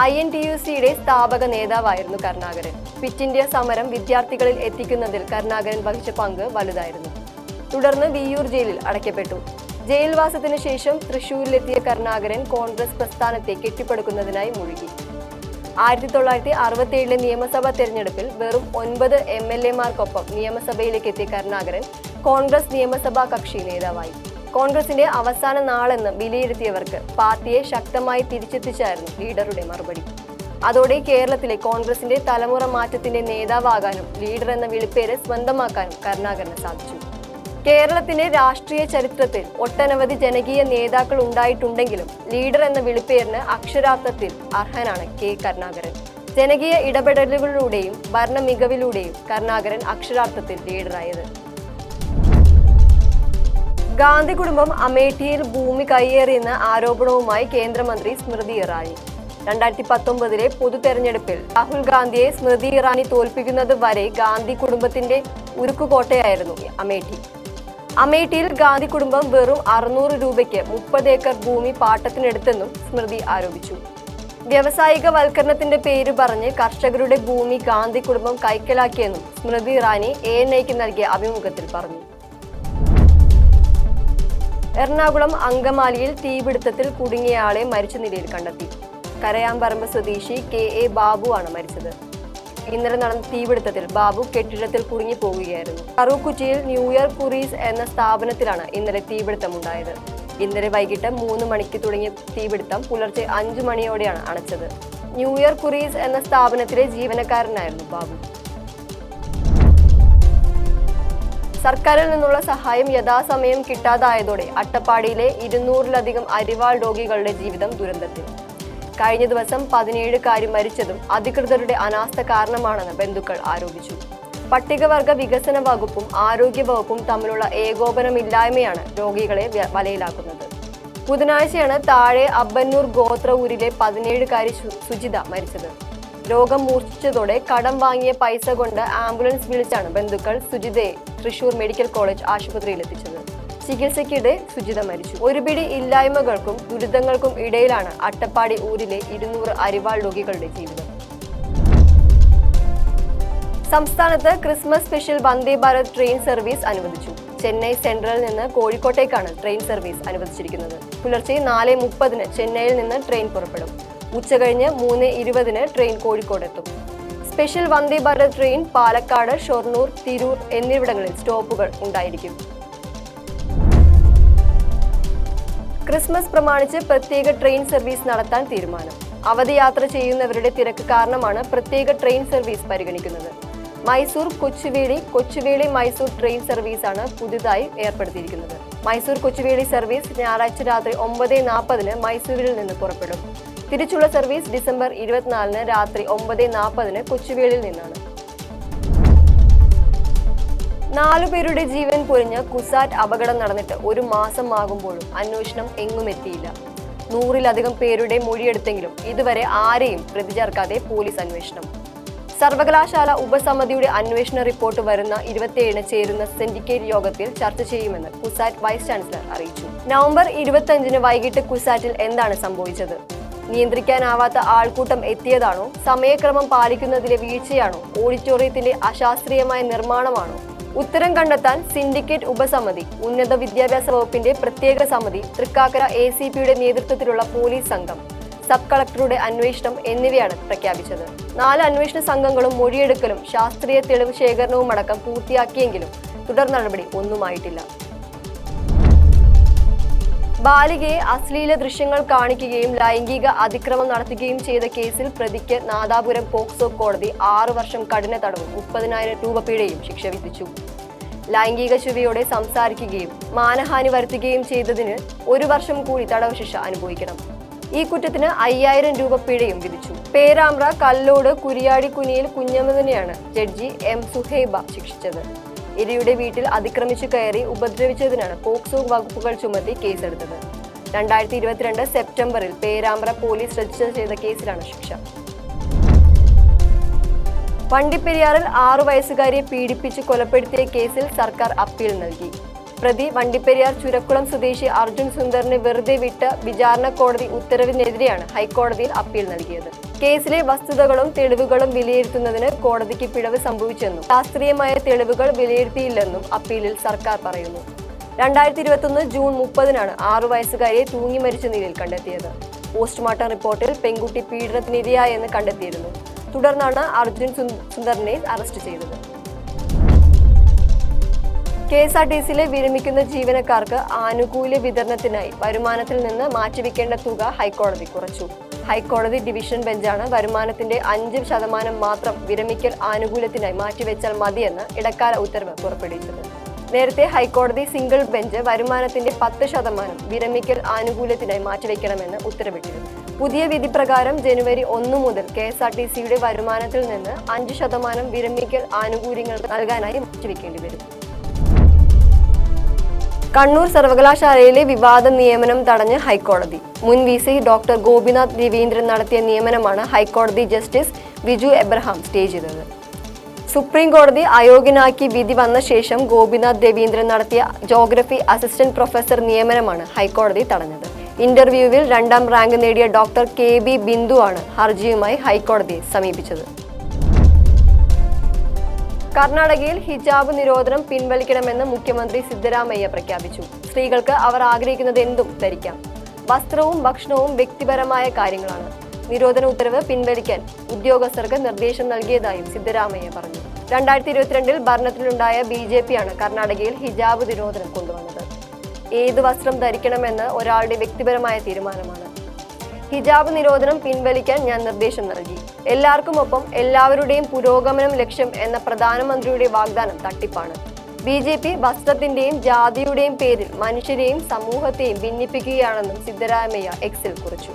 Speaker 1: INTUC-യുടെ സ്ഥാപക നേതാവായിരുന്നു കരുണാകരൻ. ക്വിറ്റ് ഇന്ത്യ സമരം വിദ്യാർത്ഥികളിൽ എത്തിക്കുന്നതിൽ കരുണാകരൻ വഹിച്ച പങ്ക് വലുതായിരുന്നു. തുടർന്ന് വിയ്യൂർ ജയിലിൽ അടയ്ക്കപ്പെട്ടു. ജയിൽവാസത്തിനു ശേഷം തൃശൂരിലെത്തിയ കരുണാകരൻ കോൺഗ്രസ് പ്രസ്ഥാനത്തെ കെട്ടിപ്പടുക്കുന്നതിനായി മുഴുകി. 1967 നിയമസഭാ തെരഞ്ഞെടുപ്പിൽ വെറും 9 MLA-മാർക്കൊപ്പം നിയമസഭയിലേക്ക് എത്തിയ കരുണാകരൻ കോൺഗ്രസ് നിയമസഭാ കക്ഷി നേതാവായി. കോൺഗ്രസിന്റെ അവസാന നാളെന്ന് വിലയിരുത്തിയവർക്ക് പാർട്ടിയെ ശക്തമായി തിരിച്ചെത്തിച്ചായിരുന്നു ലീഡറുടെ മറുപടി. അതോടെ കേരളത്തിലെ കോൺഗ്രസിന്റെ തലമുറ മാറ്റത്തിന്റെ നേതാവാകാനും ലീഡർ എന്ന വിളിപ്പേര് സ്വന്തമാക്കാനും കരുണാകരന് സാധിച്ചു. കേരളത്തിന്റെ രാഷ്ട്രീയ ചരിത്രത്തിൽ ഒട്ടനവധി ജനകീയ നേതാക്കൾ ഉണ്ടായിട്ടുണ്ടെങ്കിലും ലീഡർ എന്ന വിളിപ്പേരിന് അക്ഷരാർത്ഥത്തിൽ അർഹനാണ് കെ കരുണാകരൻ. ജനകീയ ഇടപെടലുകളിലൂടെയും ഭരണ മികവിലൂടെയും കരുണാകരൻ അക്ഷരാർത്ഥത്തിൽ ലീഡറായത്. ഗാന്ധി കുടുംബം അമേഠിയിൽ ഭൂമി കയ്യേറിയെന്ന ആരോപണവുമായി കേന്ദ്രമന്ത്രി സ്മൃതി ഇറാനി. 2019 പൊതു തെരഞ്ഞെടുപ്പിൽ രാഹുൽ ഗാന്ധിയെ സ്മൃതി ഇറാനി തോൽപ്പിക്കുന്നത് വരെ ഗാന്ധി കുടുംബത്തിന്റെ ഉരുക്കുകോട്ടയായിരുന്നു അമേഠി. അമേഠിയിൽ ഗാന്ധി കുടുംബം വെറും 600 രൂപയ്ക്ക് 30 ഏക്കർ ഭൂമി പാട്ടത്തിനെടുത്തെന്നും സ്മൃതി ആരോപിച്ചു. വ്യാവസായിക വൽക്കരണത്തിന്റെ പേര് പറഞ്ഞ് കർഷകരുടെ ഭൂമി ഗാന്ധി കുടുംബം കൈക്കലാക്കിയെന്നും സ്മൃതി ഇറാനി ANIക്ക് നൽകിയ അഭിമുഖത്തിൽ പറഞ്ഞു. എറണാകുളം അങ്കമാലിയിൽ തീപിടുത്തത്തിൽ കുടുങ്ങിയയാളെ മരിച്ച നിലയിൽ കണ്ടെത്തി. കരയാമ്പറമ്പ് സ്വദേശി KA ബാബു ആണ് മരിച്ചത്. ഇന്നലെ നടന്ന തീപിടുത്തത്തിൽ ബാബു കെട്ടിടത്തിൽ കുടുങ്ങിപ്പോവുകയായിരുന്നു. കറുകുറ്റിയിൽ ന്യൂ ഇയർ കുറീസ് എന്ന സ്ഥാപനത്തിലാണ് ഇന്നലെ തീപിടുത്തമുണ്ടായത്. ഇന്നലെ വൈകിട്ട് 3 മണിക്ക് തുടങ്ങിയ തീപിടുത്തം പുലർച്ചെ 5 മണിയോടെയാണ് അണച്ചത്. ന്യൂ ഇയർ കുറീസ് എന്ന സ്ഥാപനത്തിലെ ജീവനക്കാരനായിരുന്നു ബാബു. സർക്കാരിൽ നിന്നുള്ള സഹായം യഥാസമയം കിട്ടാതായതോടെ അട്ടപ്പാടിയിലെ 200-ലധികം അരിവാൾ രോഗികളുടെ ജീവിതം ദുരന്തത്തിൽ. കഴിഞ്ഞ ദിവസം 17-കാരി മരിച്ചതും അധികൃതരുടെ അനാസ്ഥ കാരണമാണെന്ന് ബന്ധുക്കൾ ആരോപിച്ചു. പട്ടികവർഗ വികസന വകുപ്പും ആരോഗ്യ വകുപ്പും തമ്മിലുള്ള ഏകോപനമില്ലായ്മയാണ് രോഗികളെ വലയിലാക്കുന്നത്. ബുധനാഴ്ചയാണ് താഴെ അബ്ബന്നൂർ ഗോത്ര ഊരിലെ 17-കാരി സുജിത മരിച്ചത്. രോഗം മൂർച്ഛിച്ചതോടെ കടം വാങ്ങിയ പൈസ കൊണ്ട് ആംബുലൻസ് വിളിച്ചാണ് ബന്ധുക്കൾ സുജിതയെ തൃശൂർ മെഡിക്കൽ കോളേജ് ആശുപത്രിയിൽ എത്തിച്ചത്. ചികിത്സയ്ക്കിടെ സുജിത മരിച്ചു. ഒരു പിടി ഇല്ലായ്മകൾക്കും ദുരിതങ്ങൾക്കും ഇടയിലാണ് അട്ടപ്പാടി ഊരിലെ 200 അരിവാൾ രോഗികളുടെ ജീവിതം. സംസ്ഥാനത്ത് Christmas special Vande Bharat train service അനുവദിച്ചു. ചെന്നൈ സെൻട്രലിൽ നിന്ന് കോഴിക്കോട്ടേക്കാണ് ട്രെയിൻ സർവീസ് അനുവദിച്ചിരിക്കുന്നത്. പുലർച്ചെ 4:30 ചെന്നൈയിൽ നിന്ന് ട്രെയിൻ പുറപ്പെടും. ഉച്ചകഴിഞ്ഞ് 3:20 train കോഴിക്കോടെത്തും. Special Vande Bharat train Palakkad, Shoranur, Tirur എന്നിവിടങ്ങളിൽ സ്റ്റോപ്പുകൾ ഉണ്ടായിരിക്കും. ക്രിസ്മസ് പ്രമാണിച്ച് പ്രത്യേക ട്രെയിൻ സർവീസ് നടത്താൻ തീരുമാനം. അവധി യാത്ര ചെയ്യുന്നവരുടെ തിരക്ക് കാരണമാണ് പ്രത്യേക ട്രെയിൻ സർവീസ് പരിഗണിക്കുന്നത്. മൈസൂർ കൊച്ചുവേളി, കൊച്ചുവേളി മൈസൂർ ട്രെയിൻ സർവീസാണ് പുതുതായി ഏർപ്പെടുത്തിയിരിക്കുന്നത്. മൈസൂർ കൊച്ചുവേളി സർവീസ് ഞായറാഴ്ച രാത്രി 9:40 മൈസൂരിൽ നിന്ന് പുറപ്പെടും. തിരിച്ചുള്ള സർവീസ് ഡിസംബർ 24 രാത്രി 9:40 കൊച്ചുവേളിയിൽ നിന്നാണ്. 4 പേരുടെ ജീവൻ പൊലിഞ്ഞ കുസാറ്റ് അപകടം നടന്നിട്ട് 1 മാസം ആകുമ്പോഴും അന്വേഷണം എങ്ങും എത്തിയില്ല. 100-ലധികം പേരുടെ മൊഴിയെടുത്തെങ്കിലും ഇതുവരെ ആരെയും പ്രതി ചേർക്കാതെ പോലീസ് അന്വേഷണം. സർവകലാശാല ഉപസമിതിയുടെ അന്വേഷണ റിപ്പോർട്ട് വരുന്ന 27 ചേരുന്ന സിൻഡിക്കേറ്റ് യോഗത്തിൽ ചർച്ച ചെയ്യുമെന്ന് കുസാറ്റ് വൈസ് ചാൻസലർ അറിയിച്ചു. നവംബർ 25 വൈകിട്ട് കുസാറ്റിൽ എന്താണ് സംഭവിച്ചത്? നിയന്ത്രിക്കാനാവാത്ത ആൾക്കൂട്ടം എത്തിയതാണോ? സമയക്രമം പാലിക്കുന്നതിലെ വീഴ്ചയാണോ? ഓഡിറ്റോറിയത്തിന്റെ അശാസ്ത്രീയമായ നിർമ്മാണമാണോ? ഉത്തരം കണ്ടെത്താൻ സിൻഡിക്കേറ്റ് ഉപസമിതി, ഉന്നത വിദ്യാഭ്യാസ വകുപ്പിന്റെ പ്രത്യേക സമിതി, തൃക്കാക്കര ACPയുടെ നേതൃത്വത്തിലുള്ള പോലീസ് സംഘം, സബ് കളക്ടറുടെ അന്വേഷണം എന്നിവയാണ് പ്രഖ്യാപിച്ചത്. 4 അന്വേഷണ സംഘങ്ങളും മൊഴിയെടുക്കലും ശാസ്ത്രീയ തെളിവ് ശേഖരണവും അടക്കം പൂർത്തിയാക്കിയെങ്കിലും തുടർ നടപടി ഒന്നുമായിട്ടില്ല. ബാലികയെ അശ്ലീല ദൃശ്യങ്ങൾ കാണിക്കുകയും ലൈംഗിക അതിക്രമം നടത്തുകയും ചെയ്ത കേസിൽ പ്രതിക്ക് നാദാപുരം പോക്സോ കോടതി 6 വർഷം കഠിന തടവും 30,000 രൂപ പിഴയും ശിക്ഷ വിധിച്ചു. ലൈംഗിക ചുവയോടെ സംസാരിക്കുകയും മാനഹാനി വരുത്തുകയും ചെയ്തതിന് 1 വർഷം കൂടി തടവ് ശിക്ഷ അനുഭവിക്കണം. ഈ കുറ്റത്തിന് 5,000 രൂപ പിഴയും വിധിച്ചു. പേരാമ്പ്ര കല്ലോട് കുരിയാടി കുനിയിൽ കുഞ്ഞമ്മദിനെയാണ് ജഡ്ജി M സുഹൈബ ശിക്ഷിച്ചത്. ഇരയുടെ വീട്ടിൽ അതിക്രമിച്ചു കയറി ഉപദ്രവിച്ചതിനാണ് പോക്സോ വകുപ്പുകൾ ചുമത്തി കേസെടുത്തത്. 2022 സെപ്റ്റംബറിൽ പേരാമ്പ്ര പോലീസ് രജിസ്റ്റർ ചെയ്ത കേസിലാണ് ശിക്ഷ. വണ്ടിപ്പെരിയാറിൽ 6 വയസ്സുകാരിയെ പീഡിപ്പിച്ച് കൊലപ്പെടുത്തിയ കേസിൽ സർക്കാർ അപ്പീൽ നൽകി. പ്രതി വണ്ടിപ്പെരിയാർ ചുരക്കുളം സ്വദേശി അർജുൻ സുന്ദറിനെ വെറുതെ വിട്ട വിചാരണ കോടതി ഉത്തരവിനെതിരെയാണ് ഹൈക്കോടതിയിൽ അപ്പീൽ നൽകിയത്. കേസിലെ വസ്തുതകളും തെളിവുകളും വിലയിരുത്തുന്നതിന് കോടതിക്ക് പിഴവ് സംഭവിച്ചെന്നും ശാസ്ത്രീയമായ തെളിവുകൾ വിലയിരുത്തിയില്ലെന്നും അപ്പീലിൽ സർക്കാർ പറയുന്നു. 2021 ജൂൺ 30-നാണ് 6 വയസ്സുകാരിയെ തൂങ്ങി മരിച്ച നിലയിൽ കണ്ടെത്തിയത്. പോസ്റ്റ്മോർട്ടം റിപ്പോർട്ടിൽ പെൺകുട്ടി പീഡനത്തിനിരയായെന്ന് കണ്ടെത്തിയിരുന്നു. തുടർന്നാണ് അർജുൻ സുന്ദറിനെ അറസ്റ്റ് ചെയ്തത്. KSRTCയിലെ വിരമിക്കുന്ന ജീവനക്കാർക്ക് ആനുകൂല്യ വിതരണത്തിനായി വരുമാനത്തിൽ നിന്ന് മാറ്റിവെക്കേണ്ട തുക ഹൈക്കോടതി കുറച്ചു. ഹൈക്കോടതി ഡിവിഷൻ ബെഞ്ചാണ് വരുമാനത്തിന്റെ 5% മാത്രം വിരമിക്കൽ ആനുകൂല്യത്തിനായി മാറ്റിവെച്ചാൽ മതിയെന്ന് ഇടക്കാല ഉത്തരവ് പുറപ്പെടുവിച്ചത്. നേരത്തെ ഹൈക്കോടതി സിംഗിൾ ബെഞ്ച് വരുമാനത്തിന്റെ 10% വിരമിക്കൽ ആനുകൂല്യത്തിനായി മാറ്റിവെക്കണമെന്ന് ഉത്തരവിട്ടിരുന്നു. പുതിയ വിധി പ്രകാരം ജനുവരി 1 മുതൽ KSRTCയുടെ വരുമാനത്തിൽ നിന്ന് 5% വിരമിക്കൽ ആനുകൂല്യങ്ങൾ നൽകാനായി മാറ്റിവെക്കേണ്ടി വരും. കണ്ണൂർ സർവകലാശാലയിലെ വിവാദ നിയമനം തടഞ്ഞ് ഹൈക്കോടതി. മുൻ VC ഡോക്ടർ ഗോപിനാഥ് രവീന്ദ്രൻ നടത്തിയ നിയമനമാണ് ഹൈക്കോടതി ജസ്റ്റിസ് വിജു എബ്രഹാം സ്റ്റേ ചെയ്തത്. സുപ്രീം കോടതി അയോഗ്യനാക്കി വിധി വന്ന ശേഷം ഗോപിനാഥ് രവീന്ദ്രൻ നടത്തിയ ജോഗ്രഫി അസിസ്റ്റന്റ് പ്രൊഫസർ നിയമനമാണ് ഹൈക്കോടതി തടഞ്ഞത്. ഇന്റർവ്യൂവിൽ 2ാം റാങ്ക് നേടിയ ഡോക്ടർ KB ബിന്ദു ആണ് ഹർജിയുമായി ഹൈക്കോടതിയെ സമീപിച്ചത്. കർണാടകയിൽ ഹിജാബ് നിരോധനം പിൻവലിക്കണമെന്ന് മുഖ്യമന്ത്രി സിദ്ധരാമയ്യ പ്രഖ്യാപിച്ചു. സ്ത്രീകൾക്ക് അവർ ആഗ്രഹിക്കുന്നത് എന്തും ധരിക്കാം. വസ്ത്രവും ഭക്ഷണവും വ്യക്തിപരമായ കാര്യങ്ങളാണ്. നിരോധന ഉത്തരവ് പിൻവലിക്കാൻ ഉദ്യോഗസ്ഥർക്ക് നിർദ്ദേശം നൽകിയതായും സിദ്ധരാമയ്യ പറഞ്ഞു. 2022 ഭരണത്തിലുണ്ടായ BJP ആണ് കർണാടകയിൽ ഹിജാബ് നിരോധനം കൊണ്ടുവന്നത്. ഏത് വസ്ത്രം ധരിക്കണമെന്ന് ഒരാളുടെ വ്യക്തിപരമായ തീരുമാനമാണ്. ഹിജാബ് നിരോധനം പിൻവലിക്കാൻ ഞാൻ നിർദ്ദേശം നൽകി. എല്ലാവർക്കുമൊപ്പം എല്ലാവരുടെയും പുരോഗമനം ലക്ഷ്യം എന്ന പ്രധാനമന്ത്രിയുടെ വാഗ്ദാനം തട്ടിപ്പാണ്. BJP വസ്ത്രത്തിന്റെയും ജാതിയുടെയും പേരിൽ മനുഷ്യരെയും സമൂഹത്തെയും ഭിന്നിപ്പിക്കുകയാണെന്നും സിദ്ധരാമയ്യ എക്സിൽ കുറിച്ചു.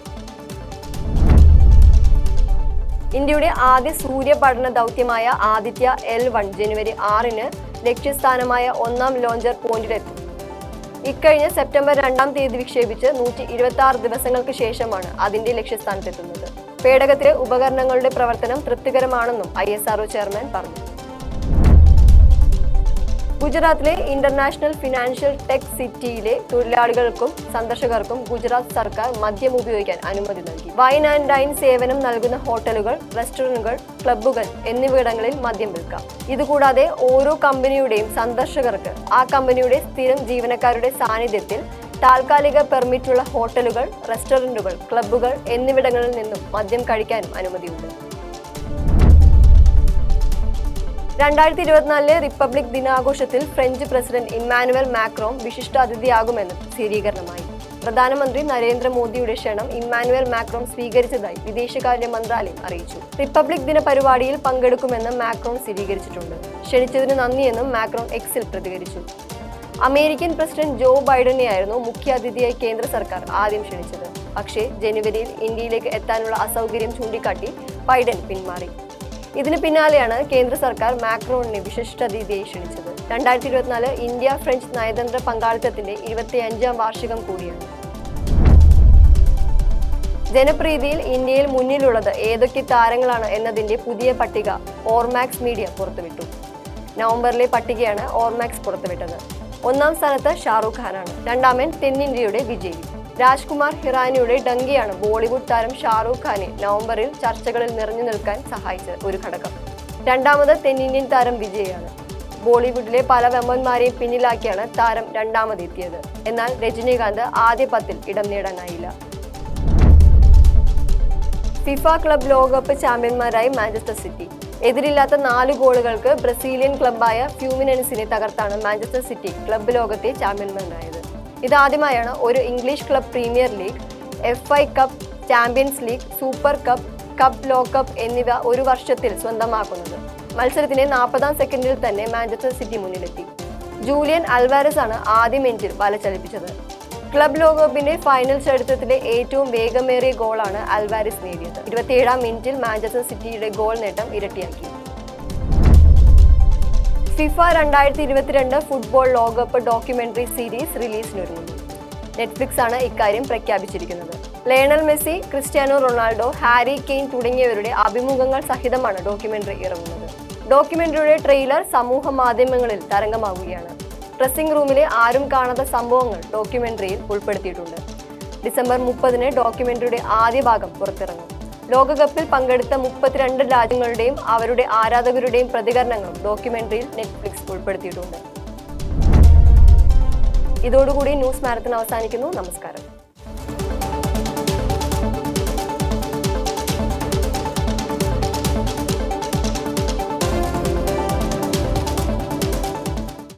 Speaker 1: ഇന്ത്യയുടെ ആദ്യ സൂര്യ പഠന ദൗത്യമായ ആദിത്യ L1 ജനുവരി 6-ന് ലക്ഷ്യസ്ഥാനമായ 1ാം ലോഞ്ചർ പോയിന്റിലെത്തും. ഇക്കഴിഞ്ഞ സെപ്റ്റംബർ 2-ാം തീയതി വിക്ഷേപിച്ച് 126 ദിവസങ്ങൾക്ക് ശേഷമാണ് അതിന്റെ ലക്ഷ്യസ്ഥാനത്തെത്തുന്നത്. പേടകത്തിലെ ഉപകരണങ്ങളുടെ പ്രവർത്തനം തൃപ്തികരമാണെന്നും ISRO ചെയർമാൻ പറഞ്ഞു. ഗുജറാത്തിലെ ഇന്റർനാഷണൽ ഫിനാൻഷ്യൽ ടെക് സിറ്റിയിലെ തൊഴിലാളികൾക്കും സന്ദർശകർക്കും ഗുജറാത്ത് സർക്കാർ മദ്യം ഉപയോഗിക്കാൻ അനുമതി നൽകി. വൈൻ ആൻഡ് ഡൈൻ സേവനം നൽകുന്ന ഹോട്ടലുകൾ, റെസ്റ്റോറന്റുകൾ, ക്ലബ്ബുകൾ എന്നിവിടങ്ങളിൽ മദ്യം വിൽക്കാം. ഇതുകൂടാതെ ഓരോ കമ്പനിയുടെയും സന്ദർശകർക്ക് ആ കമ്പനിയുടെ സ്ഥിരം ജീവനക്കാരുടെ സാന്നിധ്യത്തിൽ താൽക്കാലിക പെർമിറ്റുള്ള ഹോട്ടലുകൾ, റെസ്റ്റോറന്റുകൾ, ക്ലബ്ബുകൾ എന്നിവിടങ്ങളിൽ നിന്നും മദ്യം കഴിക്കാനും അനുമതിയുണ്ട്. 2024 റിപ്പബ്ലിക് ദിനാഘോഷത്തിൽ ഫ്രഞ്ച് പ്രസിഡന്റ് ഇമ്മാനുവൽ മാക്രോൺ വിശിഷ്ടാതിഥിയാകുമെന്ന് സ്ഥിരീകരണമായി. പ്രധാനമന്ത്രി നരേന്ദ്രമോദിയുടെ ക്ഷണം ഇമ്മാനുവൽ മാക്രോൺ സ്വീകരിച്ചതായി വിദേശകാര്യ മന്ത്രാലയം അറിയിച്ചു. റിപ്പബ്ലിക് ദിന പരിപാടിയിൽ പങ്കെടുക്കുമെന്ന് മാക്രോൺ സ്ഥിരീകരിച്ചിട്ടുണ്ട്. ക്ഷണിച്ചതിന് നന്ദിയെന്നും മാക്രോൺ എക്സിൽ പ്രതികരിച്ചു. അമേരിക്കൻ പ്രസിഡന്റ് ജോ ബൈഡനെയായിരുന്നു മുഖ്യാതിഥിയായി കേന്ദ്ര സർക്കാർ ആദ്യം ക്ഷണിച്ചത്. പക്ഷേ ജനുവരിയിൽ ഇന്ത്യയിലേക്ക് എത്താനുള്ള അസൗകര്യം ചൂണ്ടിക്കാട്ടി ബൈഡൻ പിന്മാറി. ഇതിന് പിന്നാലെയാണ് കേന്ദ്ര സർക്കാർ മാക്രോണിനെ വിശിഷ്ടാതിഥിയായി ക്ഷണിച്ചത്. 2024 ഇന്ത്യ ഫ്രഞ്ച് നയതന്ത്ര പങ്കാളിത്തത്തിന്റെ 25ാം വാർഷികം കൂടിയാണ്. ജനപ്രീതിയിൽ ഇന്ത്യയിൽ മുന്നിലുള്ളത് ഏതൊക്കെ താരങ്ങളാണ് എന്നതിന്റെ പുതിയ പട്ടിക ഓർമാക്സ് മീഡിയ പുറത്തുവിട്ടു. നവംബറിലെ പട്ടികയാണ് ഓർമാക്സ് പുറത്തുവിട്ടത്. 1ാം സ്ഥാനത്ത് ഷാറൂഖ് ഖാനാണ്. 2ാമൻ തെന്നിന്ത്യയുടെ വിജയ്. രാജ്കുമാർ ഹിറാനിയുടെ ഡങ്കിയാണ് ബോളിവുഡ് താരം ഷാറൂഖ് ഖാനെ നവംബറിൽ ചർച്ചകളിൽ നിറഞ്ഞു നിൽക്കാൻ സഹായിച്ച ഒരു ഘടകം. 2ാമത് തെന്നിന്ത്യൻ താരം വിജയാണ്. ബോളിവുഡിലെ പല വമ്പന്മാരെയും പിന്നിലാക്കിയാണ് താരം 2ാമതെത്തിയത്. എന്നാൽ രജനീകാന്ത് ആദ്യ 10-ൽ ഇടം നേടാനായില്ല. ഫിഫ ക്ലബ് ലോകകപ്പ് ചാമ്പ്യന്മാരായി മാഞ്ചസ്റ്റർ സിറ്റി. എതിരില്ലാത്ത 4 ഗോളുകൾക്ക് ബ്രസീലിയൻ ക്ലബ്ബായ ഫ്യൂമിനൻസിനെ തകർത്താണ് മാഞ്ചസ്റ്റർ സിറ്റി ക്ലബ്ബ് ലോകത്തെ ചാമ്പ്യന്മാരായത്. ഇതാദ്യമായാണ് ഒരു English club premier league, FA cup, champions league, super cup, cup ലോകകപ്പ് എന്നിവ ഒരു വർഷത്തിൽ സ്വന്തമാക്കുന്നത്. മത്സരത്തിന്റെ 40ാം സെക്കൻഡിൽ തന്നെ മാഞ്ചസ്റ്റർ സിറ്റി മുന്നിലെത്തി. ജൂലിയൻ അൽവാരസ് ആണ് ആദ്യ മിനിറ്റിൽ വല ചലിപ്പിച്ചത്. ക്ലബ് ലോകകപ്പിന്റെ ഫൈനൽ ചരിത്രത്തിലെ ഏറ്റവും വേഗമേറിയ ഗോളാണ് അൽവാരസ് നേടിയത്. 27ാം മിനിറ്റിൽ മാഞ്ചസ്റ്റർ സിറ്റിയുടെ ഗോൾ നേട്ടം ഇരട്ടിയാക്കി. ഫിഫ 2022 ഫുട്ബോൾ ലോകകപ്പ് ഡോക്യുമെന്ററി സീരീസ് റിലീസിനൊരുങ്ങുന്നു. നെറ്റ്ഫ്ലിക്സ് ആണ് ഇക്കാര്യം പ്രഖ്യാപിച്ചിരിക്കുന്നത്. Lionel Messi, Cristiano Ronaldo, Harry Kane തുടങ്ങിയവരുടെ അഭിമുഖങ്ങൾ സഹിതമാണ് ഡോക്യുമെന്ററി ഇറങ്ങുന്നത്. ഡോക്യുമെന്ററിയുടെ ട്രെയിലർ സമൂഹ മാധ്യമങ്ങളിൽ തരംഗമാവുകയാണ്. ഡ്രസ്സിംഗ് റൂമിലെ ആരും കാണാത്ത സംഭവങ്ങൾ ഡോക്യുമെന്ററിയിൽ ഉൾപ്പെടുത്തിയിട്ടുണ്ട്. ഡിസംബർ 30-ന് ഡോക്യുമെന്ററിയുടെ ആദ്യ ഭാഗം പുറത്തിറങ്ങും. ലോകകപ്പിൽ പങ്കെടുത്ത 32 രാജ്യങ്ങളുടെയും അവരുടെ ആരാധകരുടെയും പ്രതികരണങ്ങളും ഡോക്യുമെന്ററിയിൽ നെറ്റ്ഫ്ലിക്സ് ഉൾപ്പെടുത്തിയിട്ടുണ്ട്. ഇതോടുകൂടി ന്യൂസ് മാരത്തൺ അവസാനിക്കുന്നു. നമസ്കാരം.